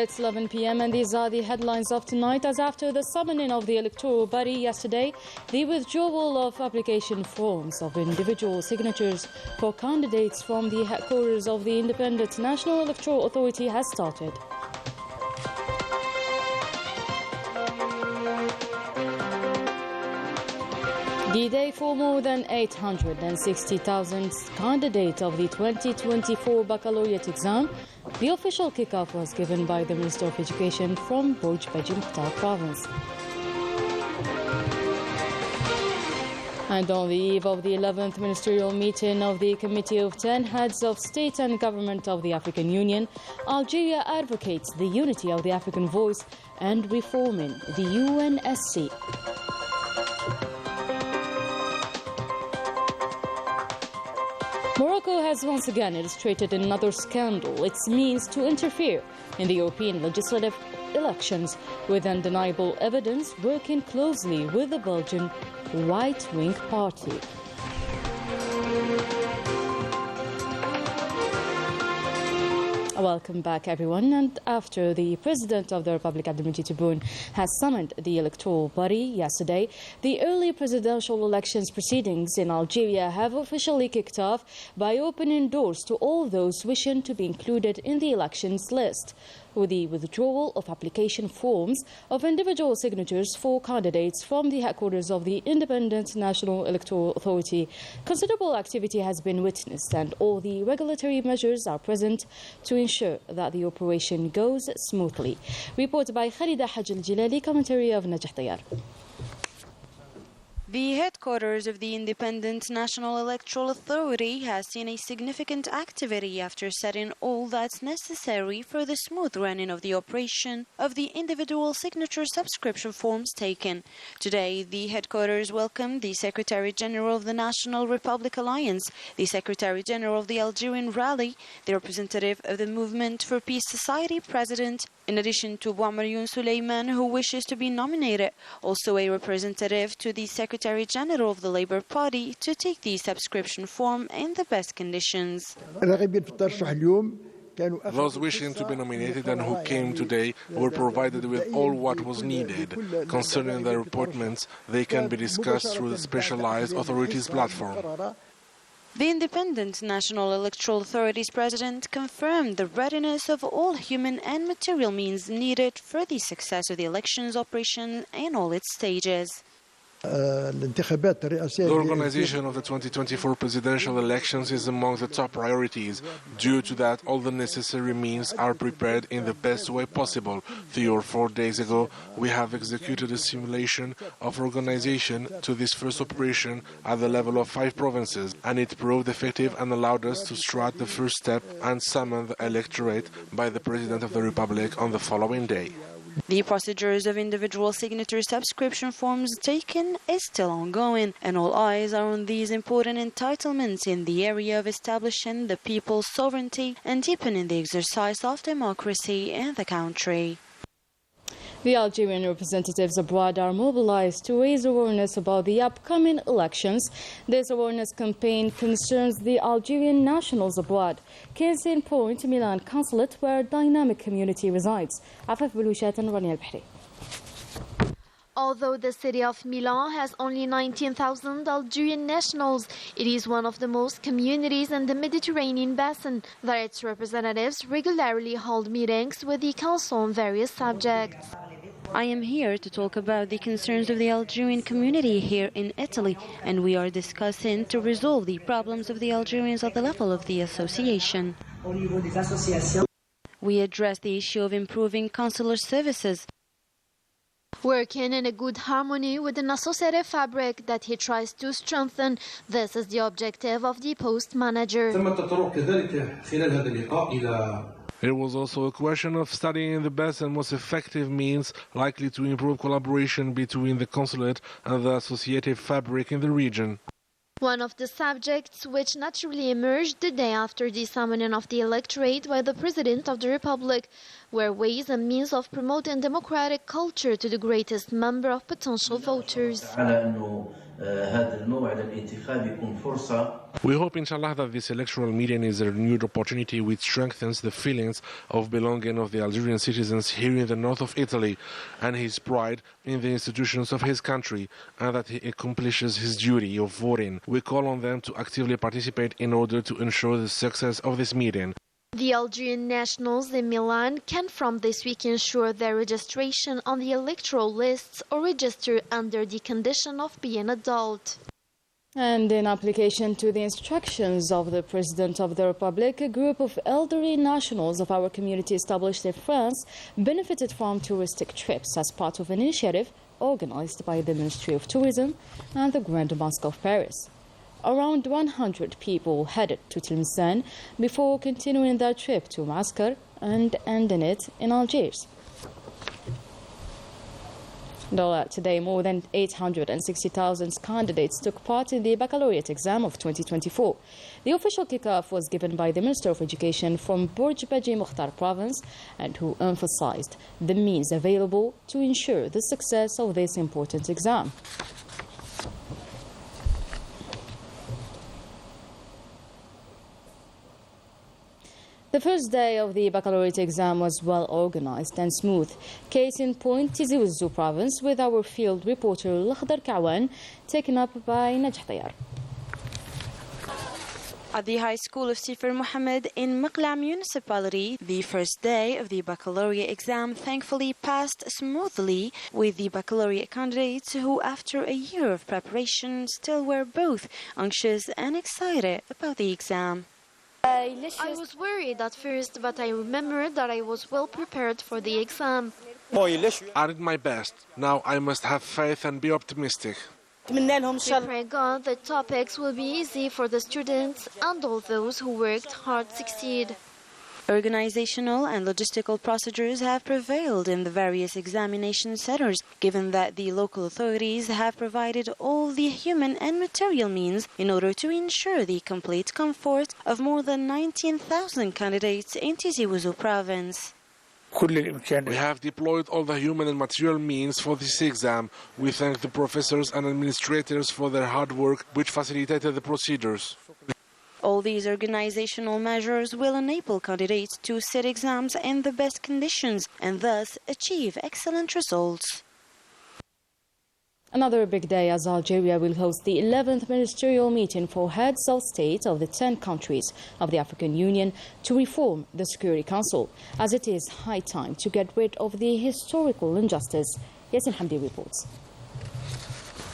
It's 11 p.m. and these are the headlines of tonight. As after the summoning of the electoral body yesterday, the withdrawal of application forms of individual signatures for candidates from the headquarters of the Independent National Electoral Authority has started. The day for more than 860,000 candidates of the 2024 baccalaureate exam, the official kickoff was given by the Minister of Education from Boj Beji Mukhtar province. And on the eve of the 11th ministerial meeting of the Committee of 10 Heads of State and Government of the African Union, Algeria advocates the unity of the African voice and reforming the UNSC. Morocco has once again illustrated another scandal, its means to interfere in the European legislative elections, with undeniable evidence working closely with the Belgian right-wing party. Welcome back, everyone. And after the President of the Republic, Abdelmajid Tebboune, has summoned the electoral body yesterday, the early presidential elections proceedings in Algeria have officially kicked off by opening doors to all those wishing to be included in the elections list. With the withdrawal of application forms of individual signatures for candidates from the headquarters of the Independent National Electoral Authority, considerable activity has been witnessed and all the regulatory measures are present to ensure that the operation goes smoothly. Report by Khalida Haj Al-Jilali, commentary of Najah Tayar. The headquarters of the Independent National Electoral Authority has seen a significant activity after setting all that's necessary for the smooth running of the operation of the individual signature subscription forms taken. Today, the headquarters welcomed the Secretary General of the National Republic Alliance, the Secretary General of the Algerian Rally, the representative of the Movement for Peace Society President, in addition to Bouamarioun Suleiman, who wishes to be nominated, also a representative to the Secretary General of the Labour Party to take the subscription form in the best conditions. Those wishing to be nominated and who came today were provided with all what was needed. Concerning their appointments, they can be discussed through the specialized authorities platform. The Independent National Electoral Authority's president confirmed the readiness of all human and material means needed for the success of the elections operation in all its stages. The organization of the 2024 presidential elections is among the top priorities. Due to that, all the necessary means are prepared in the best way possible. 3 or 4 days ago, we have executed a simulation of organization to this first operation at the level of 5 provinces, and it proved effective and allowed us to strike the first step and summon the electorate by the President of the Republic on the following day. The procedures of individual signature subscription forms taken is still ongoing, and all eyes are on these important entitlements in the area of establishing the people's sovereignty and deepening the exercise of democracy in the country. The Algerian representatives abroad are mobilized to raise awareness about the upcoming elections. This awareness campaign concerns the Algerian nationals abroad. Case in point, Milan Consulate, where a dynamic community resides. Afaf Belouchat and Rania Al-Bahri. Although the city of Milan has only 19,000 Algerian nationals, it is one of the most communities in the Mediterranean basin that its representatives regularly hold meetings with the council on various subjects. I am here to talk about the concerns of the Algerian community here in Italy, and we are discussing to resolve the problems of the Algerians at the level of the association. We address the issue of improving consular services, working in a good harmony with an associative fabric that he tries to strengthen. This is the objective of the post manager. It was also a question of studying the best and most effective means likely to improve collaboration between the consulate and the associative fabric in the region. One of the subjects which naturally emerged the day after the summoning of the electorate by the President of the Republic were ways and means of promoting democratic culture to the greatest number of potential voters. هذا الموعد الانتخابي يكون فرصة. We hope, inshallah, that this electoral meeting is a renewed opportunity which strengthens the feelings of belonging of the Algerian citizens here in the north of Italy and his pride in the institutions of his country, and that he accomplishes his duty of voting. We call on them to actively participate in order to ensure the success of this meeting. The Algerian nationals in Milan can from this week ensure their registration on the electoral lists or register under the condition of being adult. And in application to the instructions of the President of the Republic, a group of elderly nationals of our community established in France benefited from touristic trips as part of an initiative organized by the Ministry of Tourism and the Grand Mosque of Paris. Around 100 people headed to Tlemcen before continuing their trip to Mascar and ending it in Algiers. Though today more than 860,000 candidates took part in the baccalaureate exam of 2024. The official kickoff was given by the Minister of Education from Bourj Baji Mukhtar province, and who emphasized the means available to ensure the success of this important exam. The first day of the baccalaureate exam was well organized and smooth. Case in point, Tizi Ouzou province, with our field reporter Lakhdar Kawan, taken up by Najh Tayar. At the High School of Sifir Mohammed in Maqla municipality, the first day of the baccalaureate exam thankfully passed smoothly, with the baccalaureate candidates who, after a year of preparation, still were both anxious and excited about the exam. I was worried at first, but I remembered that I was well prepared for the exam. I did my best. Now I must have faith and be optimistic. We pray God that topics will be easy for the students and all those who worked hard succeed. Organizational and logistical procedures have prevailed in the various examination centers, given that the local authorities have provided all the human and material means in order to ensure the complete comfort of more than 19,000 candidates in Tizi Ouzou province. We have deployed all the human and material means for this exam. We thank the professors and administrators for their hard work, which facilitated the procedures. All these organizational measures will enable candidates to sit exams in the best conditions and thus achieve excellent results. Another big day, as Algeria will host the 11th ministerial meeting for heads of state of the 10 countries of the African Union to reform the Security Council, as it is high time to get rid of the historical injustice. Yasin Hamdi reports.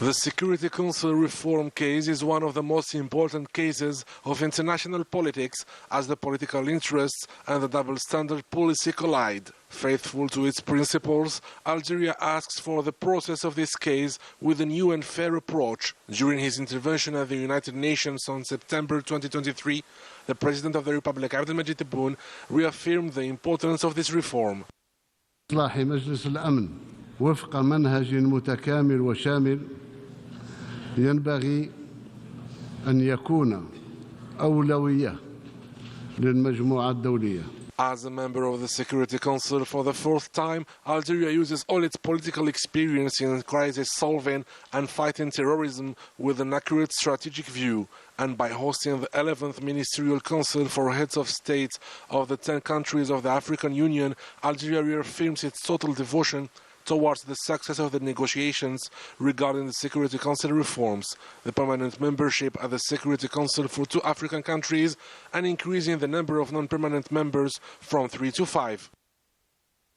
The Security Council reform case is one of the most important cases of international politics, as the political interests and the double standard policy collide. Faithful to its principles, Algeria asks for the process of this case with a new and fair approach. During his intervention at the United Nations on September 2023, the President of the Republic, Abdelmadjid Tebboune, reaffirmed the importance of this reform. إصلاح مجلس الأمن وفق منهج متكامل وشامل ينبغي أن يكون أولوية للمجموعة الدولية. As a member of the Security Council for the fourth time, Algeria uses all its political experience in crisis solving and fighting terrorism with an accurate strategic view. And by hosting the 11th Ministerial Council for Heads of State of the 10 countries of the African Union, Algeria reaffirms its total devotion towards the success of the negotiations regarding the Security Council reforms, the permanent membership at the Security Council for 2 African countries, and increasing the number of non-permanent members from 3 to 5.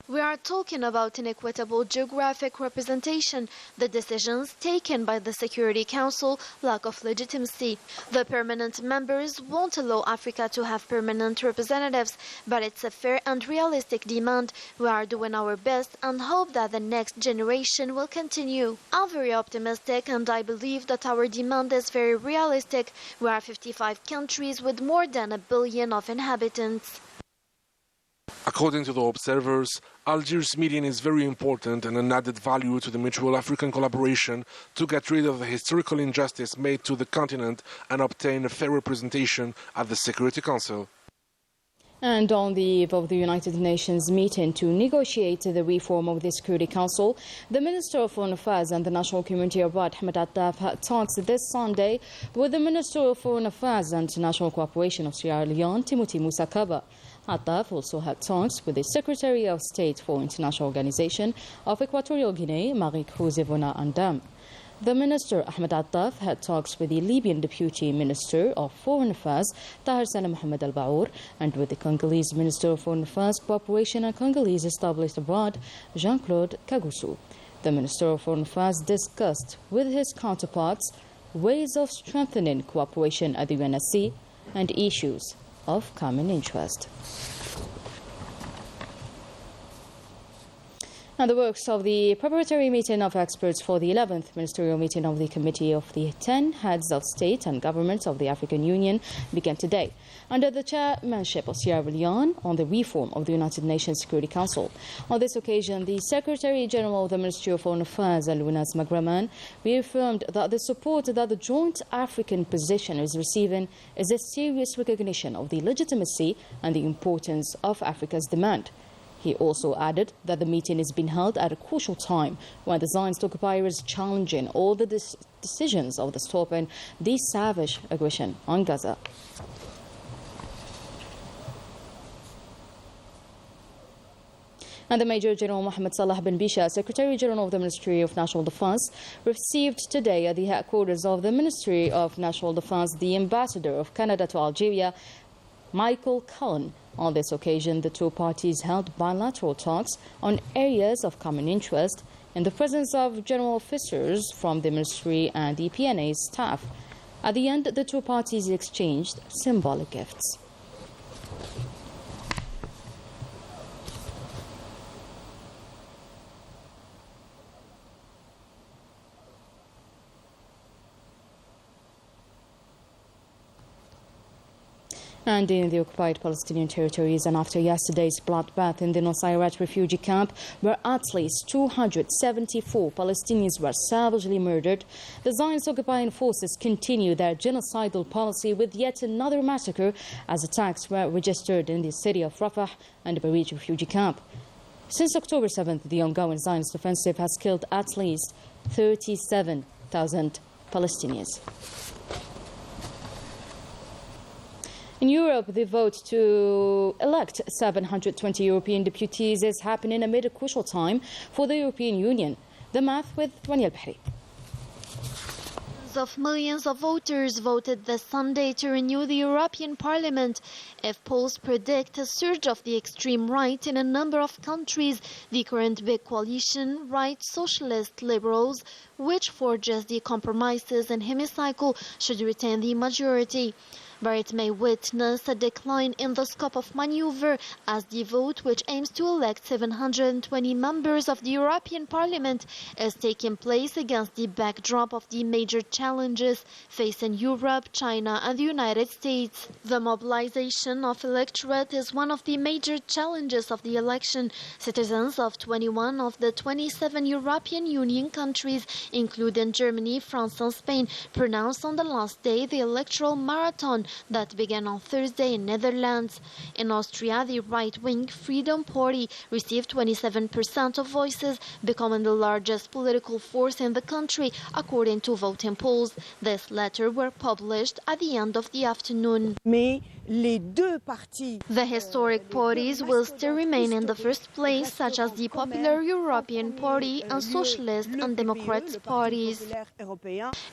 We are talking about inequitable geographic representation, the decisions taken by the Security Council, lack of legitimacy. The permanent members won't allow Africa to have permanent representatives, but it's a fair and realistic demand. We are doing our best and hope that the next generation will continue. I'm very optimistic and I believe that our demand is very realistic. We are 55 countries with more than 1 billion of inhabitants. According to the observers, Algiers' meeting is very important and an added value to the mutual African collaboration to get rid of the historical injustice made to the continent and obtain a fair representation at the Security Council. And on the eve of the United Nations meeting to negotiate the reform of the Security Council, the Minister of Foreign Affairs and the National Community Abroad, Ahmed Attaf, had talks this Sunday with the Minister of Foreign Affairs and International Cooperation of Sierra Leone, Timothy Musa Kaba. Attaf also had talks with the Secretary of State for International Organization of Equatorial Guinea, Marie-Cruz Evona Andam. The Minister, Ahmed Attaf, had talks with the Libyan Deputy Minister of Foreign Affairs, Tahir Salam Mohamed Al-Baour, and with the Congolese Minister of Foreign Affairs, Cooperation and Congolese Established Abroad, Jean-Claude Kagusu. The Minister of Foreign Affairs discussed with his counterparts ways of strengthening cooperation at the UNSC and issues of common interest. And the works of the preparatory meeting of experts for the 11th ministerial meeting of the Committee of the 10 Heads of State and Government of the African Union began today, under the chairmanship of Sierra Leone, on the reform of the United Nations Security Council. On this occasion, the Secretary General of the Ministry of Foreign Affairs, Alounas Magraman, reaffirmed that the support that the joint African position is receiving is a serious recognition of the legitimacy and the importance of Africa's demand. He also added that the meeting is being held at a crucial time when the Zionist occupier is challenging all the decisions of the stopping the savage aggression on Gaza. And the Major General Mohammed Salah bin Bisha, Secretary General of the Ministry of National Defense, received today at the headquarters of the Ministry of National Defense the Ambassador of Canada to Algeria, Michael Cullen. On this occasion, the two parties held bilateral talks on areas of common interest in the presence of general officers from the ministry and the PNA staff. At the end, the two parties exchanged symbolic gifts. And in the occupied Palestinian territories, and after yesterday's bloodbath in the Nusayrat refugee camp, where at least 274 Palestinians were savagely murdered, the Zionist occupying forces continue their genocidal policy with yet another massacre, as attacks were registered in the city of Rafah and Beirut refugee camp. Since October 7th, the ongoing Zionist offensive has killed at least 37,000 Palestinians. In Europe, the vote to elect 720 European deputies is happening amid a crucial time for the European Union. The math with Dwanya Al-Bahri. Of millions of voters voted this Sunday to renew the European Parliament. If polls predict a surge of the extreme right in a number of countries, the current big coalition, right, socialist, liberals, which forges the compromises in hemicycle, should retain the majority. But it may witness a decline in the scope of maneuver as the vote, which aims to elect 720 members of the European Parliament, is taking place against the backdrop of the major challenges facing Europe, China and the United States. The mobilization of electorate is one of the major challenges of the election. Citizens of 21 of the 27 European Union countries, including Germany, France and Spain, pronounced on the last day the electoral marathon that began on Thursday in Netherlands. In Austria, the right-wing Freedom Party received 27% of voices, becoming the largest political force in the country, according to voting polls. These letters were published at the end of the afternoon. The historic parties will still remain in the first place, such as the Popular European Party and Socialist and Democrat parties.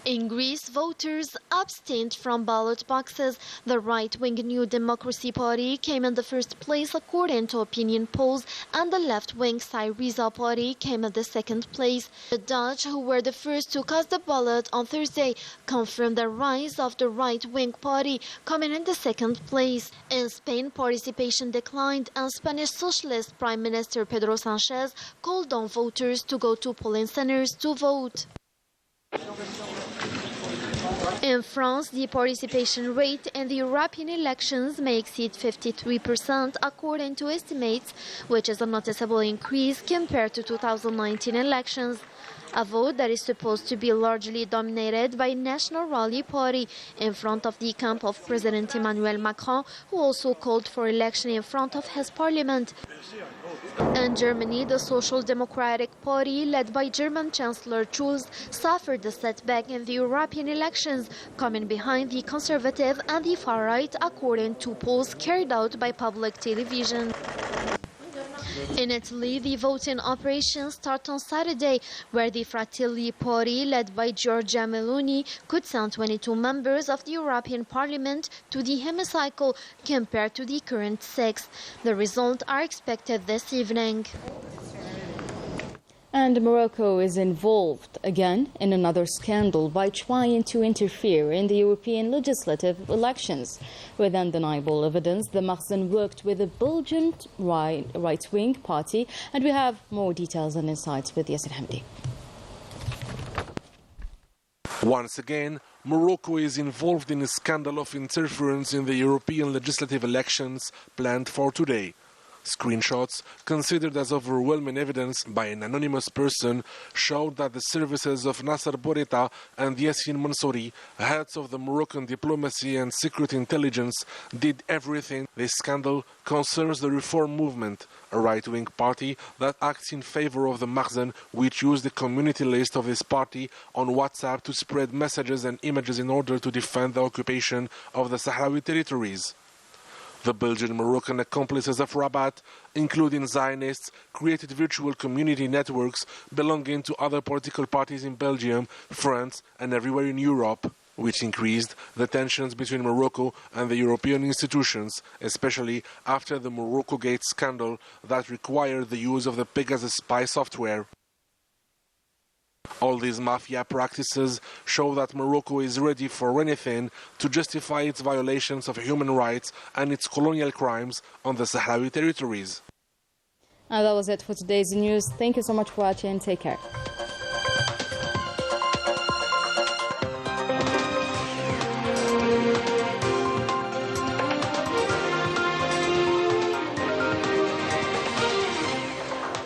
In Greece, voters abstained from ballot boxes. The right-wing New Democracy Party came in the first place according to opinion polls, and the left-wing Syriza Party came in the second place. The Dutch, who were the first to cast the ballot on Thursday, confirmed the rise of the right-wing party, coming in the second place. In Spain, participation declined, and Spanish Socialist Prime Minister Pedro Sanchez called on voters to go to polling centers to vote. In France, the participation rate in the European elections may exceed 53% according to estimates, which is a noticeable increase compared to 2019 elections. a vote that is supposed to be largely dominated by National Rally Party in front of the camp of President Emmanuel Macron, who also called for election in front of his parliament. In Germany, the Social Democratic Party, led by German Chancellor Scholz, suffered a setback in the European elections, coming behind the Conservative and the far-right, according to polls carried out by public television. In Italy, the voting operations start on Saturday, where the Fratelli Party, led by Giorgia Meloni, could send 22 members of the European Parliament to the hemicycle, compared to the current 6. The results are expected this evening. And Morocco is involved again in another scandal by trying to interfere in the European legislative elections. With undeniable evidence, the Makhzen worked with the Belgian right-wing party. And we have more details and insights with Yasser Hamdi. Once again, Morocco is involved in a scandal of interference in the European legislative elections planned for today. Screenshots, considered as overwhelming evidence by an anonymous person, showed that the services of Nasser Bourita and Yassine Mansouri, heads of the Moroccan diplomacy and secret intelligence, did everything. This scandal concerns the Reform Movement, a right-wing party that acts in favor of the Makhzen, which used the community list of this party on WhatsApp to spread messages and images in order to defend the occupation of the Sahrawi territories. The Belgian-Moroccan accomplices of Rabat, including Zionists, created virtual community networks belonging to other political parties in Belgium, France, and everywhere in Europe, which increased the tensions between Morocco and the European institutions, especially after the Morocco Gate scandal that required the use of the Pegasus spy software. All these mafia practices show that Morocco is ready for anything to justify its violations of human rights and its colonial crimes on the Sahrawi territories. And that was it for today's news. Thank you so much for watching. Take care.